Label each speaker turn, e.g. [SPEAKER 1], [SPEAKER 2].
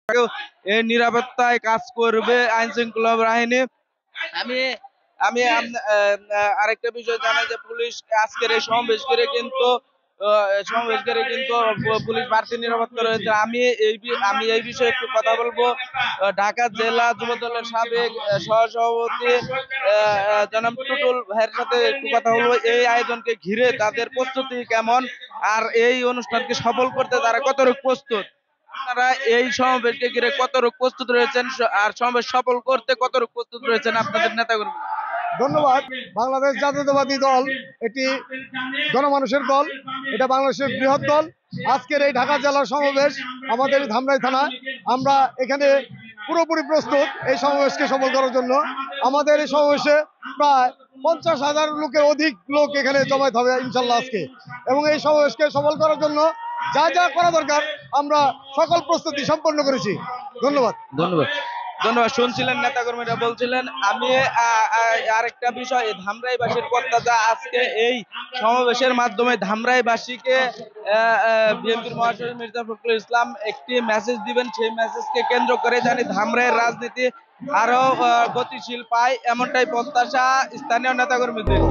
[SPEAKER 1] এই নিরাপত্তায় কাজ করবে আইন শৃঙ্খলা বাহিনী। আমি আমি আরেকটা বিষয় জানাই যে পুলিশ আজকের এই সমাবেশ ঘিরে কিন্তু পুলিশ বাড়তি নিরাপত্তা রয়েছে। আমি এই বিষয়ে একটু কথা বলবো। ঢাকা জেলা যুব দলের সাবেক সহসভাপতি জনাব টুটুল ভাইয়ের সাথে একটু কথা বলবো। এই আয়োজনকে ঘিরে তাদের প্রস্তুতি কেমন, আর এই অনুষ্ঠানকে সফল করতে তারা কতটুকু প্রস্তুত, আপনারা এই সমাবেশকে ঘিরে কতটুকু প্রস্তুত রয়েছেন, আর সমাবেশ সফল করতে কতটুকু প্রস্তুত রয়েছেন আপনাদের নেতাকর্মী?
[SPEAKER 2] ধন্যবাদ। বাংলাদেশ জাতীয়তাবাদী দল একটি জনমানুষের দল, এটা বাংলাদেশের বৃহৎ দল। আজকের এই ঢাকা জেলার সমাবেশ আমাদের ধামরাই থানা, আমরা এখানে পুরোপুরি প্রস্তুত এই সমাবেশকে সফল করার জন্য। আমাদের এই সমাবেশে প্রায় 50,000 লোকের অধিক লোক এখানে জমায়েত হবে ইনশাল্লাহ আজকে, এবং এই সমাবেশকে সফল করার জন্য যা যা করা দরকার আমরা সকল প্রস্তুতি সম্পন্ন করেছি। ধন্যবাদ।
[SPEAKER 1] ধন্যবাদ। শুনছিলেন নেতাকর্মীরা বলছিলেন। আমি আরেকটা বিষয়, ধামরাইবাসীর প্রত্যাশা আজকে এই সমাবেশের মাধ্যমে ধামরাইবাসীকে বিএনপির মহাসচিব মির্জা ফখরুল ইসলাম একটি মেসেজ দিবেন। সেই মেসেজকে কেন্দ্র করে জানি ধামরাইয়ের রাজনীতি আরো গতিশীল পায়, এমনটাই প্রত্যাশা স্থানীয় নেতাকর্মীদের।